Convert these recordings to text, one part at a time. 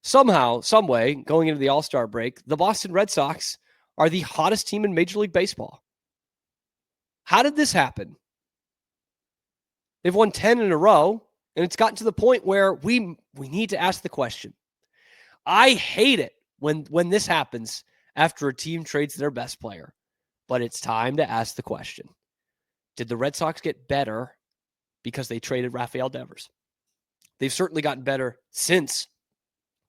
somehow, some way, going into the All-Star break, the Boston Red Sox are the hottest team in Major League Baseball. How did this happen? They've won 10 in a row, and it's gotten to the point where we need to ask the question. I hate it when this happens after a team trades their best player, but it's time to ask the question. Did the Red Sox get better because they traded Rafael Devers? They've certainly gotten better since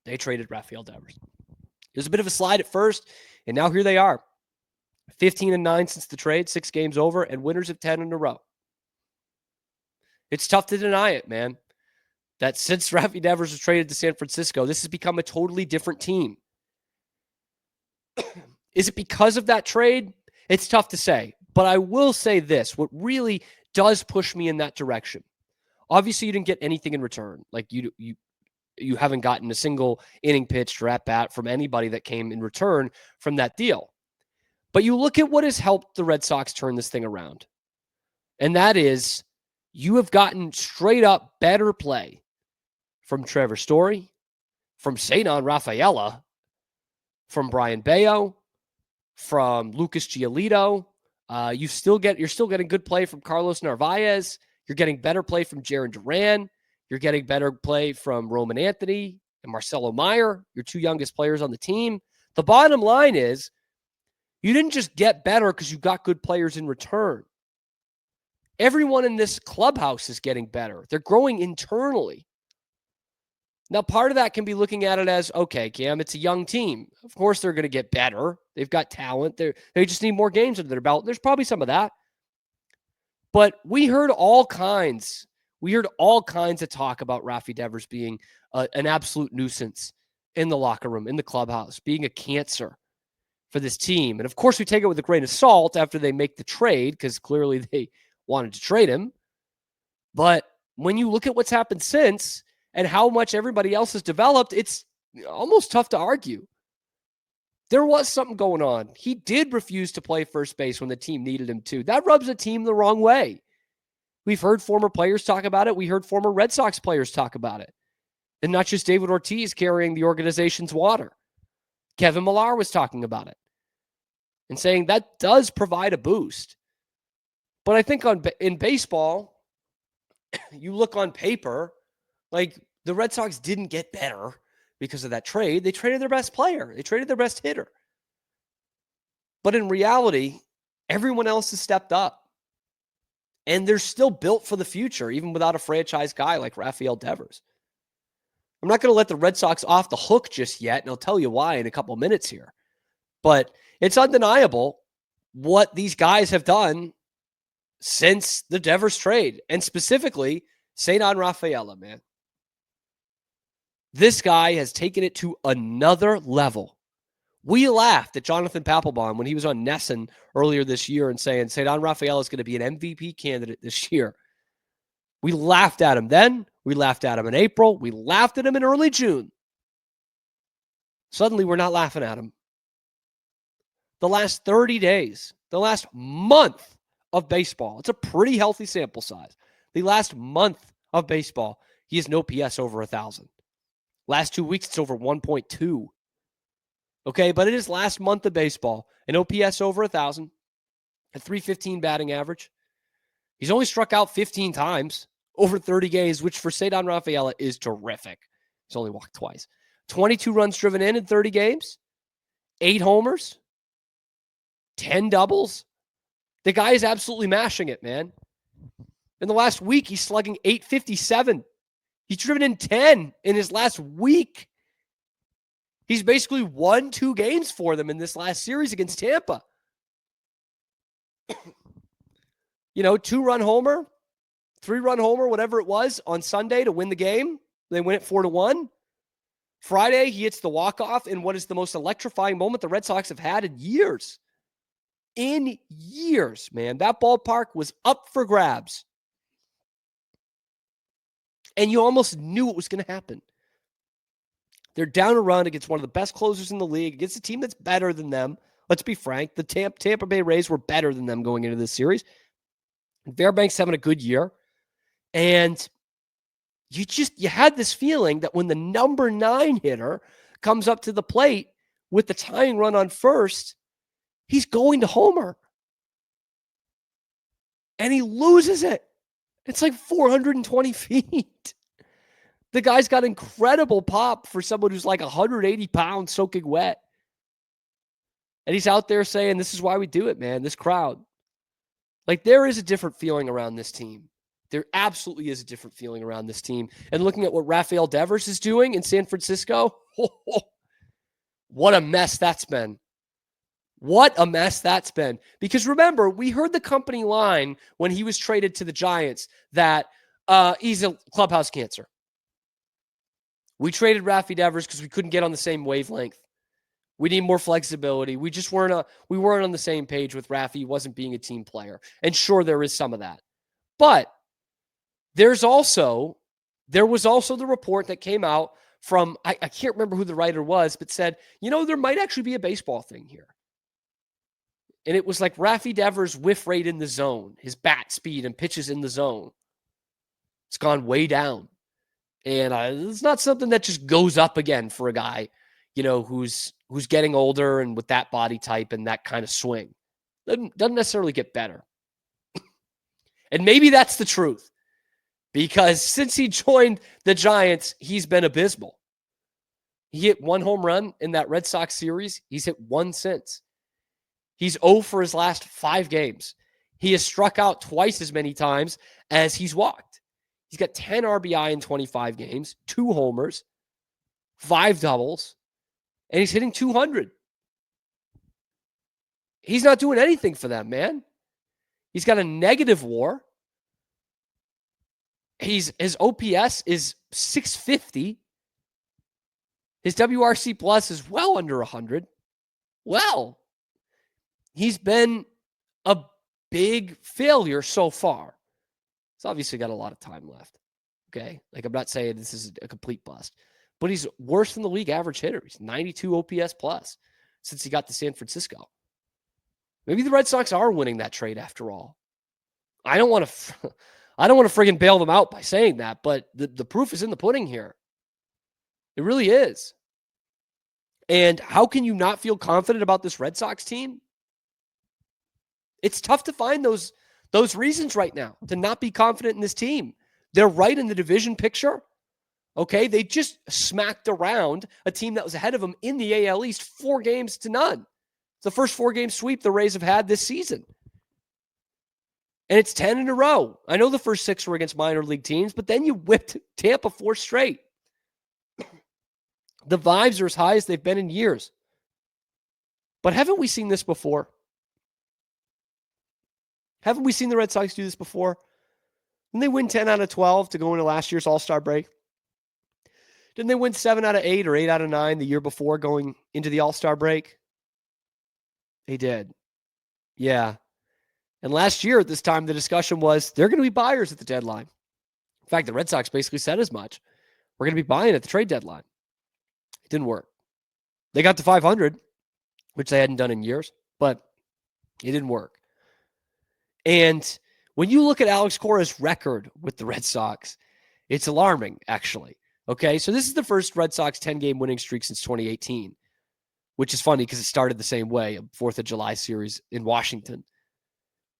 they traded Rafael Devers. It was a bit of a slide at first, and now here they are. 15-9 since the trade, 6 games over, and winners of 10 in a row. It's tough to deny it, man, that since Rafi Devers was traded to San Francisco, this has become a totally different team. Is it because of that trade? It's tough to say, but I will say this. What really does push me in that direction. Obviously, you didn't get anything in return. Like you haven't gotten a single inning pitched or at bat from anybody that came in return from that deal. But you look at what has helped the Red Sox turn this thing around. And that is you have gotten straight up better play from Trevor Story, from Cedar Rafaela, from Brian Bayo, from Lucas Giolito. You're still getting good play from Carlos Narvaez. You're getting better play from Jarren Duran. You're getting better play from Roman Anthony and Marcelo Meyer, your 2 youngest players on the team. The bottom line is you didn't just get better because you got good players in return. Everyone in this clubhouse is getting better. They're growing internally. Now, part of that can be looking at it as, okay, Cam, it's a young team. Of course they're going to get better. They've got talent. They just need more games under their belt. There's probably some of that. But we heard all kinds of talk about Rafi Devers being an absolute nuisance in the locker room, in the clubhouse, being a cancer for this team. And of course, we take it with a grain of salt after they make the trade, because clearly they wanted to trade him. But when you look at what's happened since and how much everybody else has developed, it's almost tough to argue. There was something going on. He did refuse to play first base when the team needed him to. That rubs the team the wrong way. We've heard former players talk about it. We heard former Red Sox players talk about it. And not just David Ortiz carrying the organization's water. Kevin Millar was talking about it and saying that does provide a boost. But I think in baseball, you look on paper, like the Red Sox didn't get better because of that trade. They traded their best player. They traded their best hitter. But in reality, everyone else has stepped up. And they're still built for the future, even without a franchise guy like Rafael Devers. I'm not going to let the Red Sox off the hook just yet, and I'll tell you why in a couple of minutes here. But it's undeniable what these guys have done since the Devers trade, and specifically Cedar Rafaela, man. This guy has taken it to another level. We laughed at Jonathan Papelbon when he was on Nesson earlier this year and saying Cedar Rafaela is going to be an MVP candidate this year. We laughed at him then. We laughed at him in April. We laughed at him in early June. Suddenly, we're not laughing at him. The last 30 days, the last month of baseball, it's a pretty healthy sample size. The last month of baseball, he has no PS over 1,000. Last 2 weeks, it's over 1.2. Okay, but it is last month of baseball. An OPS over 1,000, a 315 batting average. He's only struck out 15 times over 30 games, which for Cedar Rafaela is terrific. He's only walked twice. 22 runs driven in 30 games, 8 homers, 10 doubles. The guy is absolutely mashing it, man. In the last week, he's slugging 857. He's driven in 10 in his last week. He's basically won 2 games for them in this last series against Tampa. 2-run homer, 3-run homer, whatever it was, on Sunday to win the game. They win it 4-1. Friday, he hits the walk-off in what is the most electrifying moment the Red Sox have had in years. In years, man. That ballpark was up for grabs. And you almost knew it was going to happen. They're down a run against one of the best closers in the league, against a team that's better than them. Let's be frank. The Tampa Bay Rays were better than them going into this series. Fairbanks having a good year. And you had this feeling that when the number 9 hitter comes up to the plate with the tying run on first, he's going to homer. And he loses it. It's like 420 feet. The guy's got incredible pop for someone who's like 180 pounds soaking wet. And he's out there saying, this is why we do it, man, this crowd. Like, there is a different feeling around this team. There absolutely is a different feeling around this team. And looking at what Rafael Devers is doing in San Francisco, what a mess that's been. What a mess that's been. Because remember, we heard the company line when he was traded to the Giants that he's a clubhouse cancer. We traded Rafi Devers because we couldn't get on the same wavelength. We need more flexibility. We just weren't on the same page with Rafi. He wasn't being a team player. And sure, there is some of that. But there was also the report that came out from, I can't remember who the writer was, but said, there might actually be a baseball thing here. And it was like Rafi Devers' whiff rate in the zone, his bat speed and pitches in the zone. It's gone way down. And it's not something that just goes up again for a guy, who's getting older and with that body type and that kind of swing. Doesn't necessarily get better. And maybe that's the truth. Because since he joined the Giants, he's been abysmal. He hit 1 home run in that Red Sox series. He's hit 1 since. He's 0 for his last 5 games. He has struck out twice as many times as he's walked. He's got 10 RBI in 25 games, 2 homers, 5 doubles, and he's hitting 200. He's not doing anything for them, man. He's got a negative WAR. His OPS is 650. His WRC plus is well under 100. Well, he's been a big failure so far. He's obviously got a lot of time left. Okay. Like, I'm not saying this is a complete bust, but he's worse than the league average hitter. He's 92 OPS plus since he got to San Francisco. Maybe the Red Sox are winning that trade after all. I don't want to friggin' bail them out by saying that, but the proof is in the pudding here. It really is. And how can you not feel confident about this Red Sox team? It's tough to find those reasons right now to not be confident in this team. They're right in the division picture. Okay, they just smacked around a team that was ahead of them in the AL East 4-0. It's the first 4-game sweep the Rays have had this season. And it's 10 in a row. I know the first 6 were against minor league teams, but then you whipped Tampa 4 straight. The vibes are as high as they've been in years. But haven't we seen this before? Haven't we seen the Red Sox do this before? Didn't they win 10 out of 12 to go into last year's All-Star break? Didn't they win 7 out of 8 or 8 out of 9 the year before going into the All-Star break? They did. Yeah. And last year at this time, the discussion was they're going to be buyers at the deadline. In fact, the Red Sox basically said as much. We're going to be buying at the trade deadline. It didn't work. They got to 500, which they hadn't done in years, but it didn't work. And when you look at Alex Cora's record with the Red Sox, it's alarming, actually. Okay, so this is the first Red Sox 10-game winning streak since 2018, which is funny because it started the same way, a 4th of July series in Washington.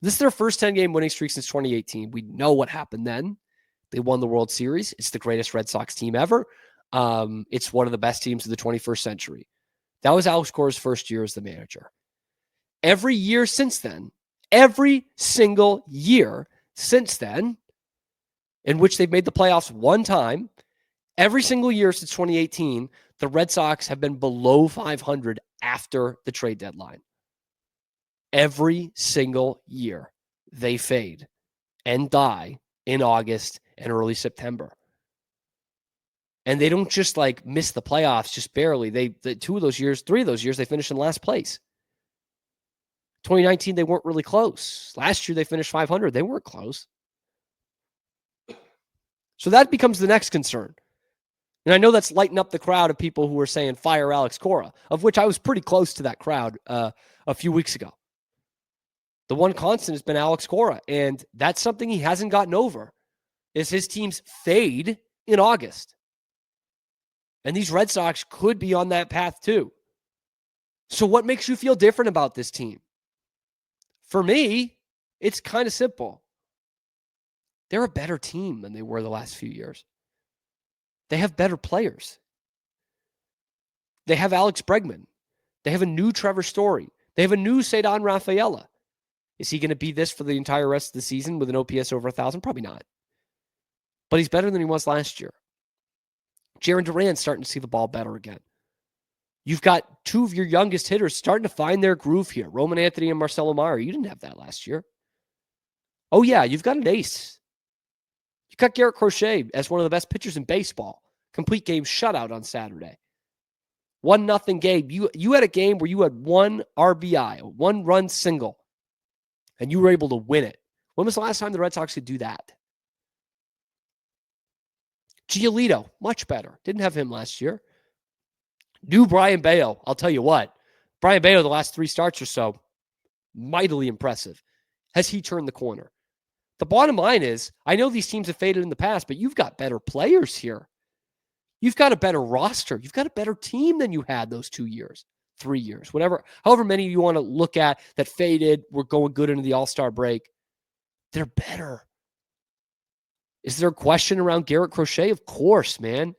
This is their first 10-game winning streak since 2018. We know what happened then. They won the World Series. It's the greatest Red Sox team ever. It's one of the best teams of the 21st century. That was Alex Cora's first year as the manager. Every year since then, every single year since then, in which they've made the playoffs one time, every single year since 2018, the Red Sox have been below 500 after the trade deadline. Every single year, they fade and die in August and early September. And they don't just like miss the playoffs, just barely. The 3 of those years, they finished in last place. 2019, they weren't really close. Last year, they finished 500. They weren't close. So that becomes the next concern. And I know that's lighting up the crowd of people who are saying fire Alex Cora, of which I was pretty close to that crowd a few weeks ago. The one constant has been Alex Cora, and that's something he hasn't gotten over, is his teams fade in August. And these Red Sox could be on that path too. So what makes you feel different about this team? For me, it's kind of simple. They're a better team than they were the last few years. They have better players. They have Alex Bregman. They have a new Trevor Story. They have a new Cedar Rafaela. Is he going to be this for the entire rest of the season with an OPS over 1,000? Probably not. But he's better than he was last year. Jarren Duran's starting to see the ball better again. You've got two of your youngest hitters starting to find their groove here. Roman Anthony and Marcelo Mayer. You didn't have that last year. Oh, yeah, you've got an ace. You got Garrett Crochet as one of the best pitchers in baseball. Complete game shutout on Saturday. 1-0 game. You had a game where you had one RBI, a one-run single, and you were able to win it. When was the last time the Red Sox could do that? Giolito, much better. Didn't have him last year. New Brian Bayo. I'll tell you what. Brian Bayo, the last 3 starts or so, mightily impressive. Has he turned the corner? The bottom line is, I know these teams have faded in the past, but you've got better players here. You've got a better roster. You've got a better team than you had those 2 years, 3 years, whatever, however many you want to look at that faded, were going good into the All-Star break. They're better. Is there a question around Garrett Crochet? Of course, man.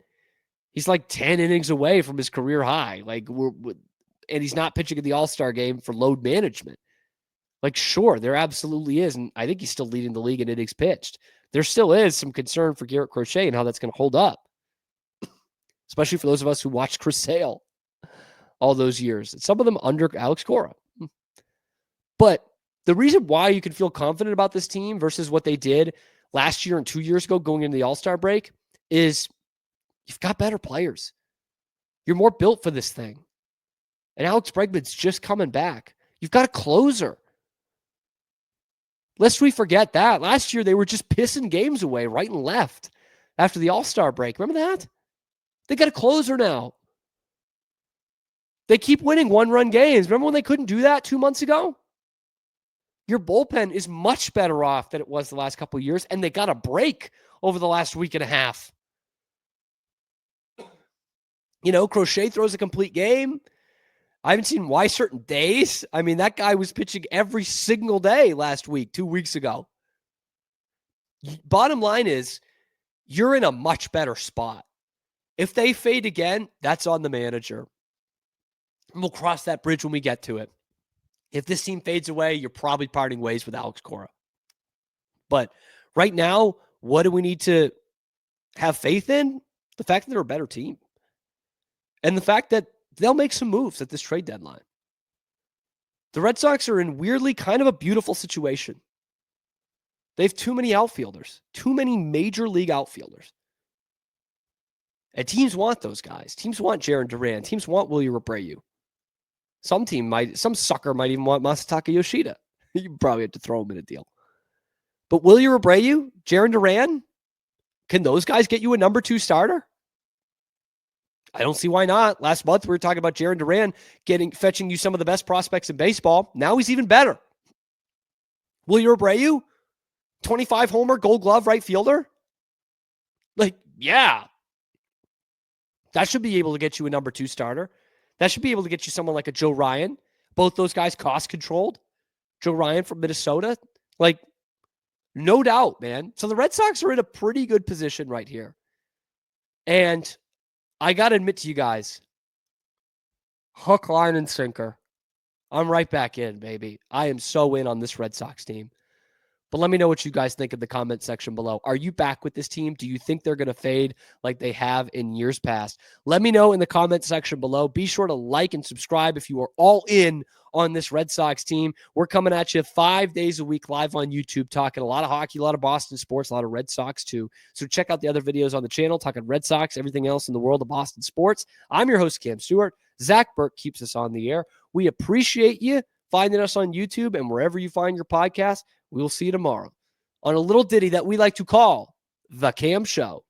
He's like 10 innings away from his career high. And he's not pitching in the All-Star game for load management. Sure, there absolutely is. And I think he's still leading the league in innings pitched. There still is some concern for Garrett Crochet and how that's going to hold up. Especially for those of us who watched Chris Sale all those years. Some of them under Alex Cora. But the reason why you can feel confident about this team versus what they did last year and 2 years ago going into the All-Star break is you've got better players. You're more built for this thing. And Alex Bregman's just coming back. You've got a closer. Lest we forget that. Last year, they were just pissing games away right and left after the All-Star break. Remember that? They got a closer now. They keep winning one-run games. Remember when they couldn't do that 2 months ago? Your bullpen is much better off than it was the last couple of years, and they got a break over the last week and a half. Crochet throws a complete game. I haven't seen why certain days. I mean, that guy was pitching every single day last week, 2 weeks ago. Bottom line is, you're in a much better spot. If they fade again, that's on the manager. And we'll cross that bridge when we get to it. If this team fades away, you're probably parting ways with Alex Cora. But right now, what do we need to have faith in? The fact that they're a better team. And the fact that they'll make some moves at this trade deadline. The Red Sox are in weirdly kind of a beautiful situation. They have too many outfielders, too many major league outfielders. And teams want those guys. Teams want Jarren Duran. Teams want Willie Abreu. Some sucker might even want Masataka Yoshida. You probably have to throw him in a deal. But Willie Abreu, Jarren Duran, can those guys get you a number 2 starter? I don't see why not. Last month, we were talking about Jarren Duran fetching you some of the best prospects in baseball. Now he's even better. Willie Abreu, 25 homer, gold glove right fielder. Yeah. That should be able to get you a number 2 starter. That should be able to get you someone like a Joe Ryan. Both those guys cost controlled. Joe Ryan from Minnesota. No doubt, man. So the Red Sox are in a pretty good position right here. And I got to admit to you guys, hook, line, and sinker. I'm right back in, baby. I am so in on this Red Sox team. But let me know what you guys think in the comment section below. Are you back with this team? Do you think they're going to fade like they have in years past? Let me know in the comment section below. Be sure to like and subscribe if you are all in on this Red Sox team. We're coming at you 5 days a week live on YouTube, talking a lot of hockey, a lot of Boston sports, a lot of Red Sox too. So check out the other videos on the channel, talking Red Sox, everything else in the world of Boston sports. I'm your host, Cam Stuart. Zach Burke keeps us on the air. We appreciate you finding us on YouTube and wherever you find your podcast. We will see you tomorrow on a little ditty that we like to call The Cam Show.